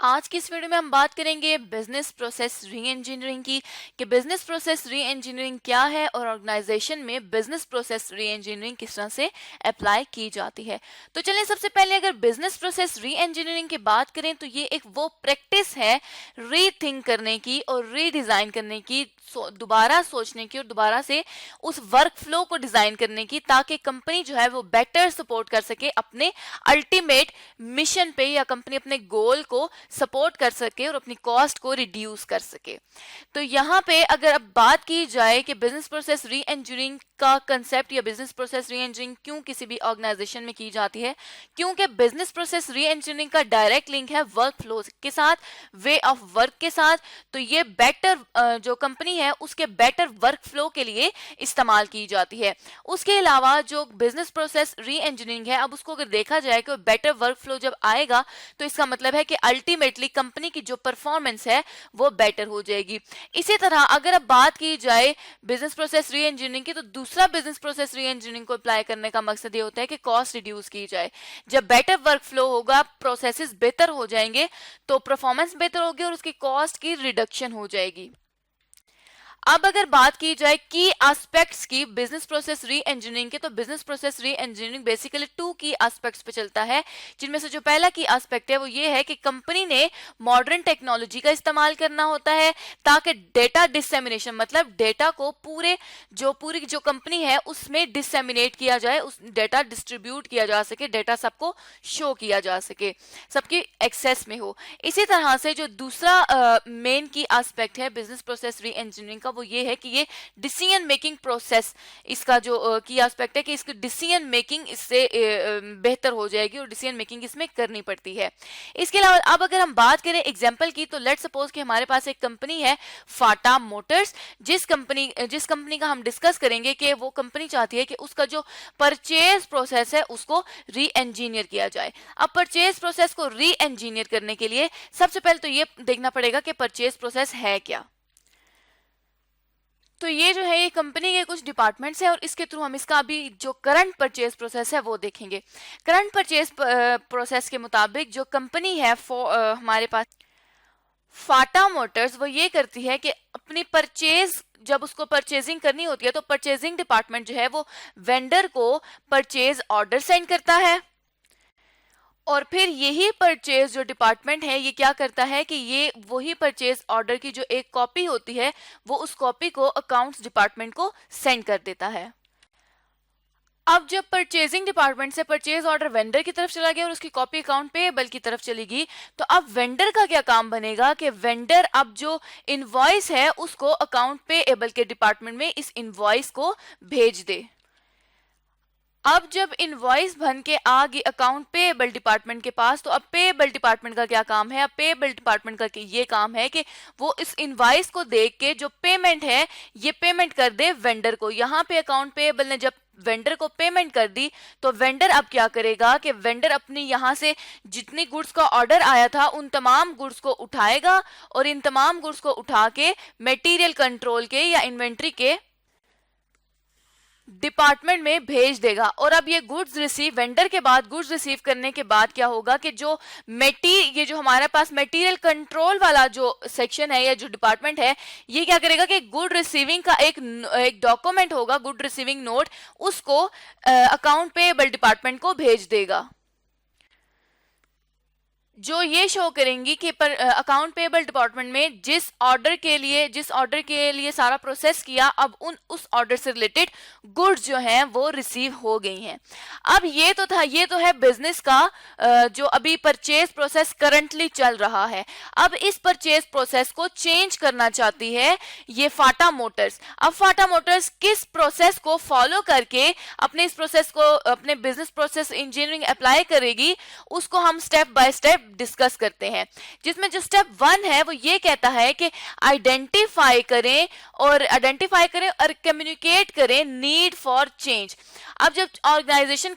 आज की इस वीडियो में हम बात करेंगे बिजनेस प्रोसेस री इंजीनियरिंग की कि बिजनेस प्रोसेस री इंजीनियरिंग क्या है और ऑर्गेनाइजेशन में बिजनेस प्रोसेस री इंजीनियरिंग किस तरह से अप्लाई की जाती है। तो चलिए सबसे पहले अगर बिजनेस प्रोसेस री इंजीनियरिंग की बात करें तो ये एक वो प्रैक्टिस है रीथिंक करने की और रीडिजाइन करने की, दोबारा सोचने की और दोबारा से उस वर्क फ्लो को डिजाइन करने की, ताकि कंपनी जो है वो बेटर सपोर्ट कर सके अपने अल्टीमेट मिशन पे, या कंपनी अपने गोल को सपोर्ट कर सके और अपनी कॉस्ट को रिड्यूस कर सके। तो यहाँ पे अगर अब बात की जाए कि बिजनेस प्रोसेस री इंजीनियरिंग का कंसेप्ट या बिजनेस प्रोसेस री इंजीनियरिंग क्यों किसी भी ऑर्गेनाइजेशन में की जाती है, क्योंकि बिजनेस प्रोसेस री इंजीनियरिंग का डायरेक्ट लिंक है वर्क फ्लो के साथ, वे ऑफ वर्क के साथ। तो ये बेटर जो कंपनी है उसके बेटर वर्क फ्लो के लिए इस्तेमाल की जाती है। उसके अलावा जो बिजनेस प्रोसेस री इंजीनियरिंग है, अब उसको अगर देखा जाए कि बेटर वर्क फ्लो जब आएगा तो इसका मतलब है कि अल्टीमेटली कंपनी की जो परफॉर्मेंस है वो बेटर हो जाएगी। इसी तरह अगर अब बात की जाए बिजनेस प्रोसेस री इंजीनियरिंग की, तो दूसरा बिजनेस प्रोसेस री इंजीनियरिंग को अप्लाई करने का मकसद ये होता है कि कॉस्ट रिड्यूस की जाए। जब बेटर वर्क फ्लो होगा, प्रोसेसेस बेहतर हो जाएंगे, तो परफॉर्मेंस बेहतर होगी और उसकी कॉस्ट की रिडक्शन हो जाएगी। अब अगर बात की जाए की एस्पेक्ट्स की बिजनेस प्रोसेस री इंजीनियरिंग के, तो business process reengineering basically two key aspects पे चलता है, जिनमें से जो पहला की एस्पेक्ट है वो ये है कि कंपनी ने मॉडर्न टेक्नोलॉजी का इस्तेमाल करना होता है ताकि डेटा डिसेमिनेशन, मतलब डेटा को पूरी जो कंपनी है उसमें डिसेमिनेट किया जाए, उस डेटा डिस्ट्रीब्यूट किया जा सके, डेटा सबको शो किया जा सके, सबकी एक्सेस में हो। इसी तरह से जो दूसरा मेन की एस्पेक्ट है बिजनेस प्रोसेस री इंजीनियरिंग का, वो ये है कि ये डिसीजन मेकिंग प्रोसेस, इसका जो की एस्पेक्ट है कि इसकी डिसीजन मेकिंग इससे बेहतर हो जाएगी और डिसीजन मेकिंग इसमें करनी पड़ती है। इसके अलावा अब अगर हम बात करें एग्जांपल की, तो लेट सपोज कि हमारे पास एक कंपनी है फाटा मोटर्स, जिस कंपनी का हम डिस्कस करेंगे कि वो कंपनी चाहती है कि उसका जो परचेज प्रोसेस है उसको री इंजीनियर किया जाए। अब परचेज प्रोसेस को री इंजीनियर करने के लिए सबसे पहले तो ये देखना पड़ेगा कि परचेज प्रोसेस है क्या। तो ये जो है ये कंपनी के कुछ डिपार्टमेंट्स है और इसके थ्रू हम इसका अभी जो करंट परचेज प्रोसेस है वो देखेंगे। करंट परचेज प्रोसेस के मुताबिक जो कंपनी है हमारे पास फाटा मोटर्स, वो ये करती है कि अपनी परचेज जब उसको परचेजिंग करनी होती है तो परचेजिंग डिपार्टमेंट जो है वो वेंडर को परचेज ऑर्डर सेंड करता है, और फिर यही परचेज जो डिपार्टमेंट है ये क्या करता है कि ये वही परचेज ऑर्डर की जो एक कॉपी होती है वो उस कॉपी को अकाउंट्स डिपार्टमेंट को सेंड कर देता है। अब जब परचेजिंग डिपार्टमेंट से परचेज ऑर्डर वेंडर की तरफ चला गया और उसकी कॉपी अकाउंट पेएबल की तरफ चलेगी, तो अब वेंडर का क्या काम बनेगा कि वेंडर अब जो इनवॉइस है उसको अकाउंट पेएबल के डिपार्टमेंट में इस इनवॉइस को भेज दे। अब जब इनवॉइस बन के आ गई अकाउंट पेएबल डिपार्टमेंट के पास, तो अब पेएबल डिपार्टमेंट का क्या काम है, अब पेएबल डिपार्टमेंट का ये काम है कि वो इस इनवॉइस को देख के जो पेमेंट है ये पेमेंट कर दे वेंडर को। यहाँ पे अकाउंट पेएबल ने जब वेंडर को पेमेंट कर दी, तो वेंडर अब क्या करेगा कि वेंडर अपनी यहाँ से जितनी गुड्स का ऑर्डर आया था उन तमाम गुड्स को उठाएगा और इन तमाम गुड्स को उठा के मटेरियल कंट्रोल के या इन्वेंट्री के डिपार्टमेंट में भेज देगा। और अब ये गुड्स रिसीव वेंडर के बाद गुड्स रिसीव करने के बाद क्या होगा कि ये जो हमारे पास मटेरियल कंट्रोल वाला जो सेक्शन है या जो डिपार्टमेंट है, ये क्या करेगा कि गुड रिसीविंग का एक डॉक्यूमेंट होगा, गुड रिसीविंग नोट, उसको अकाउंट पेएबल डिपार्टमेंट को भेज देगा, जो ये शो करेंगी कि अकाउंट पेएबल डिपार्टमेंट में जिस ऑर्डर के लिए सारा प्रोसेस किया, अब उस ऑर्डर से रिलेटेड गुड्स जो हैं वो रिसीव हो गई हैं। अब ये तो है बिजनेस का जो अभी परचेज प्रोसेस करंटली चल रहा है। अब इस परचेज प्रोसेस को चेंज करना चाहती है ये फाटा मोटर्स। अब फाटा मोटर्स किस प्रोसेस को फॉलो करके अपने इस प्रोसेस को अपने बिजनेस प्रोसेस इंजीनियरिंग अप्लाई करेगी, उसको हम स्टेप बाय स्टेप डिस्कस करते हैं। जिसमें जो स्टेप 1 है वो ये कहता है कि आइडेंटिफाई करें और कम्युनिकेट करें नीड फॉर चेंज। अब जब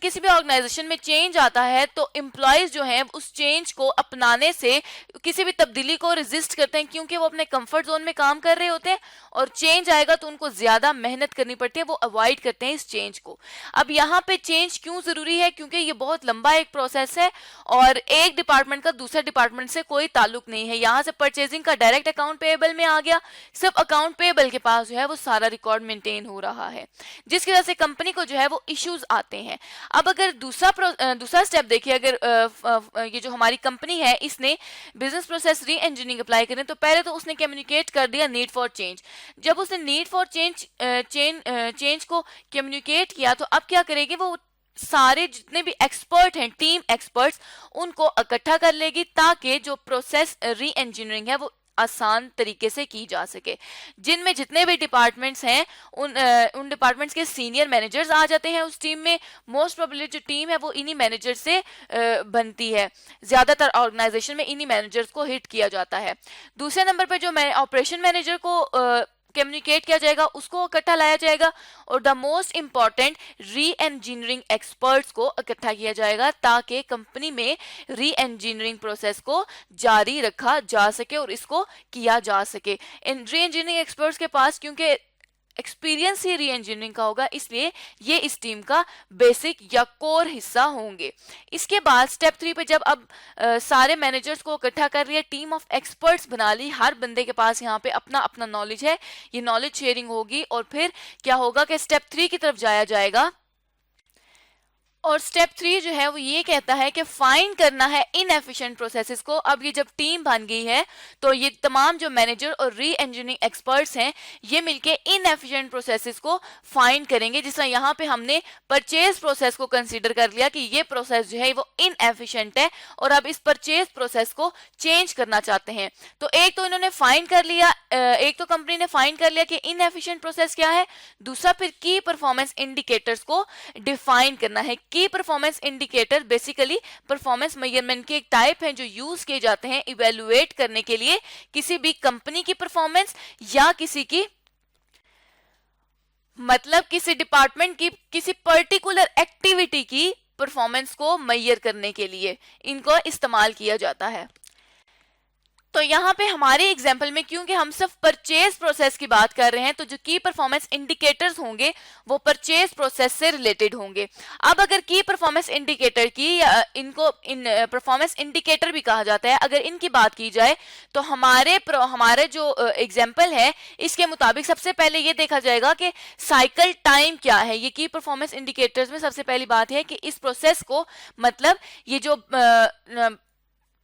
किसी भी ऑर्गेनाइजेशन में चेंज आता है तो एम्प्लॉयज जो हैं उस चेंज को अपनाने से, किसी भी तब्दीली को रेजिस्ट करते हैं, क्योंकि वो अपने कंफर्ट जोन में काम कर रहे होते हैं और चेंज आएगा तो उनको ज्यादा मेहनत करनी पड़ती है, वो अवॉइड करते हैं इस चेंज को। अब यहाँ पे चेंज क्यों जरूरी है, क्योंकि ये बहुत लंबा एक प्रोसेस है और एक डिपार्टमेंट डिपार्टमेंट का दूसरे डिपार्टमेंट से कोई ताल्लुक नहीं है। यहाँ से परचेजिंग का डायरेक्ट अकाउंट पेएबल में आ गया, सिर्फ अकाउंट पेएबल के पास जो है वो सारा रिकॉर्ड मेंटेन हो रहा है, जिसकी वजह से कंपनी को जो है वो इश्यूज आते हैं। अब अगर दूसरा स्टेप देखिए, अगर ये जो हमारी कंपनी है इसने बिजनेस प्रोसेस री इंजीनियरिंग अप्लाई करें, तो पहले तो उसने कम्युनिकेट कर दिया नीड फॉर चेंज। जब उसने नीड फॉर चेंज को कम्युनिकेट किया, तो अब क्या करेगी वो सारे जितने भी एक्सपर्ट हैं, टीम एक्सपर्ट्स, उनको इकट्ठा कर लेगी ताकि जो प्रोसेस री इंजीनियरिंग है वो आसान तरीके से की जा सके। जिनमें जितने भी डिपार्टमेंट्स हैं उन डिपार्टमेंट्स के सीनियर मैनेजर्स आ जाते हैं उस टीम में। मोस्ट प्रोबेबली जो टीम है वो इन्हीं मैनेजर से बनती है, ज्यादातर ऑर्गेनाइजेशन में इन्हीं मैनेजर्स को हिट किया जाता है। दूसरे नंबर पर जो ऑपरेशन मैनेजर को कम्युनिकेट किया जाएगा, उसको इकट्ठा लाया जाएगा, और द मोस्ट इंपॉर्टेंट री इंजीनियरिंग एक्सपर्ट्स को इकट्ठा किया जाएगा ताकि कंपनी में री इंजीनियरिंग प्रोसेस को जारी रखा जा सके और इसको किया जा सके। इन री इंजीनियरिंग एक्सपर्ट्स के पास क्योंकि एक्सपीरियंस ही री इंजीनियरिंग का होगा, इसलिए ये इस टीम का बेसिक या कोर हिस्सा होंगे। इसके बाद स्टेप 3 पे जब अब सारे मैनेजर्स को इकट्ठा कर लिया, टीम ऑफ एक्सपर्ट्स बना ली, हर बंदे के पास यहाँ पे अपना अपना नॉलेज है, ये नॉलेज शेयरिंग होगी, और फिर क्या होगा कि स्टेप 3 की तरफ जाया जाएगा। और स्टेप 3 जो है वो ये कहता है कि फाइंड करना है इनएफिशिएंट प्रोसेसेस को। अब ये जब टीम बन गई है तो ये तमाम जो मैनेजर और री इंजीनियरिंग एक्सपर्ट्स हैं ये मिलके इनएफिशिएंट प्रोसेसेस को फाइंड करेंगे। जिस तरह यहाँ पे हमने परचेज प्रोसेस को कंसीडर कर लिया कि ये प्रोसेस जो है वो इनएफिशिएंट है और अब इस परचेज प्रोसेस को चेंज करना चाहते हैं। तो एक तो इन्होंने फाइंड कर लिया, एक तो कंपनी ने फाइंड कर लिया कि इनएफिशिएंट प्रोसेस क्या है, दूसरा फिर की परफॉर्मेंस इंडिकेटर्स को डिफाइन करना है। की performance indicator basically performance measurement के एक टाइप हैं जो यूज किए जाते हैं इवेलुएट करने के लिए किसी भी कंपनी की परफॉर्मेंस या किसी की मतलब किसी डिपार्टमेंट की किसी पर्टिकुलर एक्टिविटी की परफॉर्मेंस को मेजर करने के लिए इनको इस्तेमाल किया जाता है। तो यहाँ पे हमारे एग्जाम्पल में क्योंकि हम सिर्फ परचेज प्रोसेस की बात कर रहे हैं तो जो की परफॉर्मेंस इंडिकेटर्स होंगे वो परचेज प्रोसेस से रिलेटेड होंगे। अब अगर की परफॉर्मेंस इंडिकेटर की या इनको परफॉर्मेंस इंडिकेटर भी कहा जाता है, अगर इनकी बात की जाए तो हमारे जो एग्जाम्पल है इसके मुताबिक सबसे पहले ये देखा जाएगा कि साइकिल टाइम क्या है। ये की परफॉर्मेंस इंडिकेटर्स में सबसे पहली बात है कि इस प्रोसेस को मतलब ये जो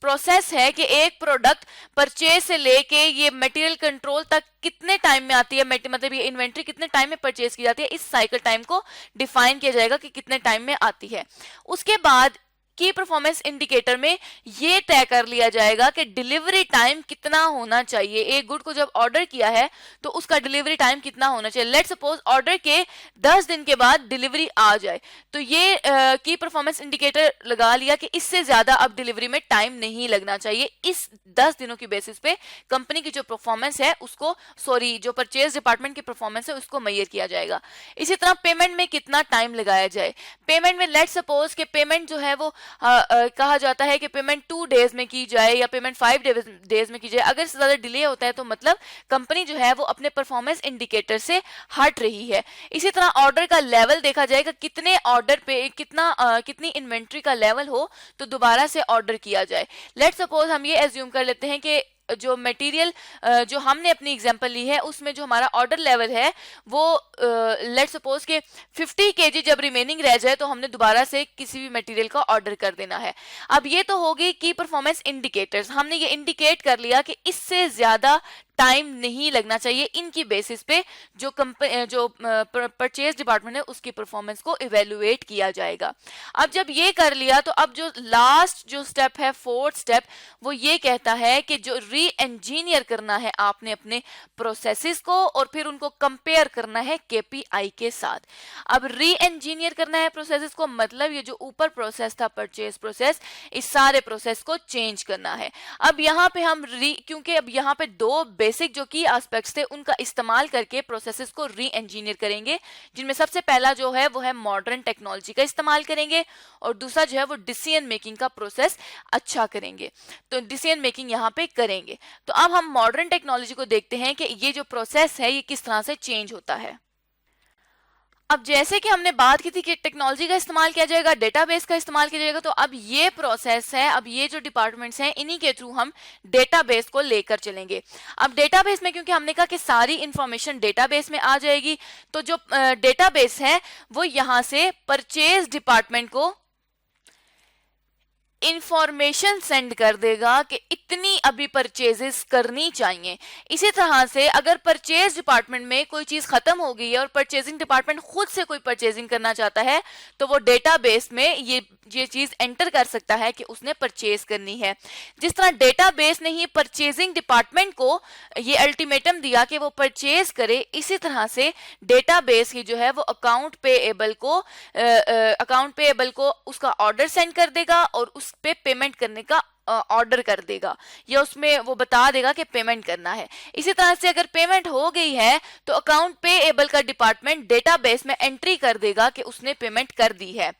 प्रोसेस है कि एक प्रोडक्ट परचेज से लेके ये मटेरियल कंट्रोल तक कितने टाइम में आती है, मतलब ये इन्वेंट्री कितने टाइम में परचेज की जाती है, इस साइकिल टाइम को डिफाइन किया जाएगा कि कितने टाइम में आती है। उसके बाद की परफॉर्मेंस इंडिकेटर में ये तय कर लिया जाएगा कि डिलीवरी टाइम कितना होना चाहिए। एक गुड को जब ऑर्डर किया है तो उसका डिलीवरी टाइम कितना होना चाहिए। लेट्स सपोज ऑर्डर के 10 दिन के बाद डिलीवरी आ जाए तो ये की परफॉर्मेंस इंडिकेटर लगा लिया कि इससे ज्यादा अब डिलीवरी में टाइम नहीं लगना चाहिए। इस 10 दिनों की बेसिस पे कंपनी की जो परफॉर्मेंस है उसको जो परचेज डिपार्टमेंट की परफॉर्मेंस है उसको मेजर किया जाएगा। इसी तरह पेमेंट में कितना टाइम लगाया जाए। पेमेंट में लेट्स सपोज के पेमेंट जो है वो कहा जाता है कि पेमेंट 2 डेज में की जाए या पेमेंट 5 डेज में की जाए। अगर इससे ज्यादा डिले होता है तो मतलब कंपनी जो है वो अपने परफॉर्मेंस इंडिकेटर से हट रही है। इसी तरह ऑर्डर का लेवल देखा जाएगा, कितने ऑर्डर पे कितनी इन्वेंट्री का लेवल हो तो दोबारा से ऑर्डर किया जाए। लेट्स सपोज हम ये एज्यूम कर लेते हैं कि जो मटेरियल जो हमने अपनी एग्जांपल ली है उसमें जो हमारा ऑर्डर लेवल है वो लेट्स सपोज के 50 केजी जब रिमेनिंग रह जाए तो हमने दोबारा से किसी भी मटेरियल का ऑर्डर कर देना है। अब ये तो होगी की परफॉर्मेंस इंडिकेटर्स, हमने ये इंडिकेट कर लिया कि इससे ज्यादा टाइम नहीं लगना चाहिए। इनकी बेसिस पे जो परचेज डिपार्टमेंट है उसकी परफॉर्मेंस को इवेलुएट किया जाएगा। अब जब ये कर लिया तो अब जो लास्ट जो स्टेप है, 4th स्टेप, वो ये कहता है कि जो री इंजीनियर करना है आपने अपने प्रोसेसेस को और फिर उनको कंपेयर करना है केपीआई के साथ। अब री इंजीनियर करना है प्रोसेसेस को, मतलब ये जो ऊपर प्रोसेस था परचेज प्रोसेस, इस सारे प्रोसेस को चेंज करना है। अब यहाँ पे हम क्योंकि अब यहाँ पे 2 बेसिक जो की एस्पेक्ट्स थे उनका इस्तेमाल करके प्रोसेसेस को री इंजीनियर करेंगे, जिनमें सबसे पहला जो है वो है मॉडर्न टेक्नोलॉजी का इस्तेमाल करेंगे और दूसरा जो है वो डिसीजन मेकिंग का प्रोसेस अच्छा करेंगे। तो डिसीजन मेकिंग यहाँ पे करेंगे। तो अब हम मॉडर्न टेक्नोलॉजी को देखते हैं कि ये जो प्रोसेस है ये किस तरह से चेंज होता है। अब जैसे कि हमने बात की थी कि टेक्नोलॉजी का इस्तेमाल किया जाएगा, डेटाबेस का इस्तेमाल किया जाएगा, तो अब ये प्रोसेस है, अब ये जो डिपार्टमेंट्स हैं इन्हीं के थ्रू हम डेटाबेस को लेकर चलेंगे। अब डेटाबेस में क्योंकि हमने कहा कि सारी इंफॉर्मेशन डेटाबेस में आ जाएगी, तो जो डेटाबेस है वो यहाँ से परचेज डिपार्टमेंट को इंफॉर्मेशन सेंड कर देगा कि इतनी अभी परचेजेस करनी चाहिए। इसी तरह से अगर परचेज डिपार्टमेंट में कोई चीज खत्म हो गई है और परचेजिंग डिपार्टमेंट खुद से कोई परचेजिंग करना चाहता है, तो वो डेटाबेस में ये चीज एंटर कर सकता है कि उसने परचेज करनी है। जिस तरह डेटाबेस ने ही परचेजिंग डिपार्टमेंट को ये अल्टीमेटम दिया कि वो परचेज करे, इसी तरह से डेटाबेस ही जो है वो अकाउंट पेएबल को उसका ऑर्डर सेंड कर देगा और उस पे पेमेंट करने का ऑर्डर कर देगा, या उसमें वो बता देगा कि पेमेंट करना है। इसी तरह से अगर पेमेंट हो गई है तो अकाउंट पेएबल का डिपार्टमेंट डेटाबेस में एंट्री कर देगा कि उसने पेमेंट कर दी है।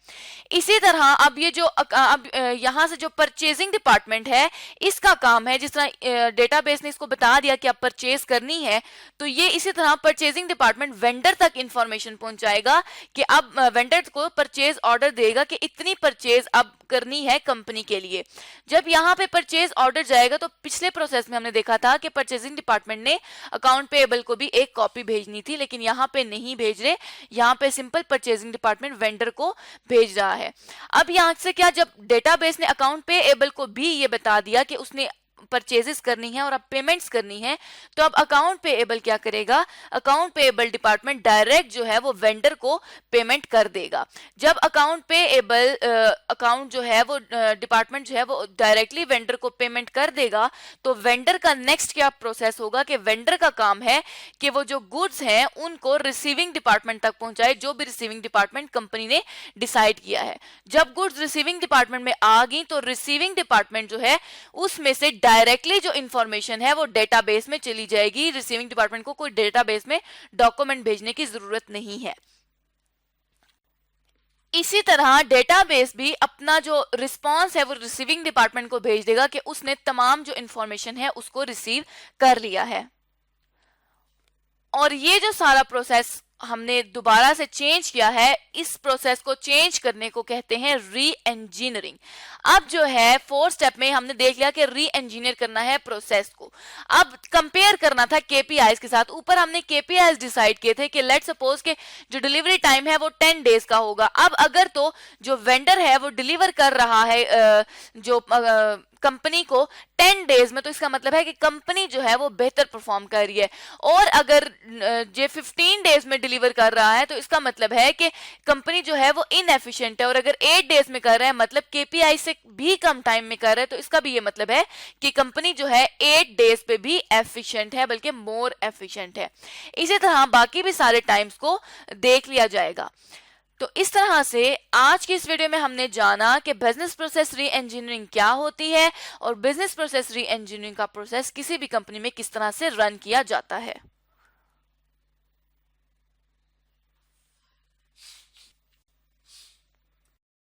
इसी तरह अब ये जो अब यहाँ से जो परचेजिंग डिपार्टमेंट है इसका काम है, जिस तरह डेटाबेस ने इसको बता दिया कि आप परचेज करनी है, तो ये इसी तरह परचेजिंग डिपार्टमेंट वेंडर तक इंफॉर्मेशन पहुंचाएगा कि अब वेंडर को परचेज ऑर्डर देगा कि इतनी परचेज अब करनी है कंपनी के लिए। जब यहाँ पे परचेज ऑर्डर जाएगा तो पिछले प्रोसेस में हमने देखा था कि परचेजिंग डिपार्टमेंट ने अकाउंट पेएबल को भी एक कॉपी भेजनी थी, लेकिन यहाँ पे नहीं भेज रहे, यहाँ पे सिंपल परचेजिंग डिपार्टमेंट वेंडर को भेज रहा है। अब यहाँ से क्या, जब डेटाबेस ने अकाउंट पेएबल को भी ये बता दिया कि उसने परचेजेस करनी है और अब पेमेंट्स करनी है, तो अब अकाउंट पेएबल क्या करेगा, अकाउंट पेएबल डिपार्टमेंट डायरेक्ट जो है वो वेंडर को पेमेंट कर देगा। जब अकाउंट पेएबल अकाउंट जो है वो डिपार्टमेंट जो है वो डायरेक्टली वेंडर को पेमेंट कर देगा, तो वेंडर का नेक्स्ट क्या प्रोसेस होगा कि वेंडर का काम है कि वो जो गुड्स हैं उनको रिसीविंग डिपार्टमेंट तक पहुंचाए, जो भी रिसीविंग डिपार्टमेंट कंपनी ने डिसाइड किया है। जब गुड्स रिसीविंग डिपार्टमेंट में आ गई तो रिसीविंग डिपार्टमेंट जो है उसमें से डायरेक्टली जो इंफॉर्मेशन है वो डेटाबेस में चली जाएगी। रिसीविंग डिपार्टमेंट को कोई डेटाबेस में डॉक्यूमेंट भेजने की जरूरत नहीं है। इसी तरह डेटाबेस भी अपना जो रिस्पांस है वो रिसीविंग डिपार्टमेंट को भेज देगा कि उसने तमाम जो इंफॉर्मेशन है उसको रिसीव कर लिया है। और ये जो सारा प्रोसेस हमने दोबारा से चेंज किया है, इस प्रोसेस को चेंज करने को कहते हैं री इंजीनियरिंग। अब जो है 4 स्टेप में हमने देख लिया कि री इंजीनियर करना है प्रोसेस को। अब कंपेयर करना था केपीआईज के साथ। ऊपर हमने केपीआईज डिसाइड किए थे कि लेट सपोज के जो डिलीवरी टाइम है वो 10 डेज का होगा। अब अगर तो जो वेंडर है वो डिलीवर कर रहा है जो कंपनी को 10 डेज में, तो इसका मतलब है कि कंपनी जो है वो बेहतर परफॉर्म कर रही है। और अगर जो 15 डेज में डिलीवर कर रहा है तो इसका मतलब है कि कंपनी जो है वो इनएफिशिएंट है। और अगर 8 डेज में कर रहा है, मतलब केपीआई से भी कम टाइम में कर रहा है, तो इसका भी ये मतलब है कि कंपनी जो है 8 डेज पे भी एफिशिएंट है, बल्कि मोर एफिशिएंट है। इसी तरह बाकी भी सारे टाइम्स को देख लिया जाएगा। तो इस तरह से आज की इस वीडियो में हमने जाना कि बिजनेस प्रोसेस री इंजीनियरिंग क्या होती है और बिजनेस प्रोसेस री इंजीनियरिंग का प्रोसेस किसी भी कंपनी में किस तरह से रन किया जाता है।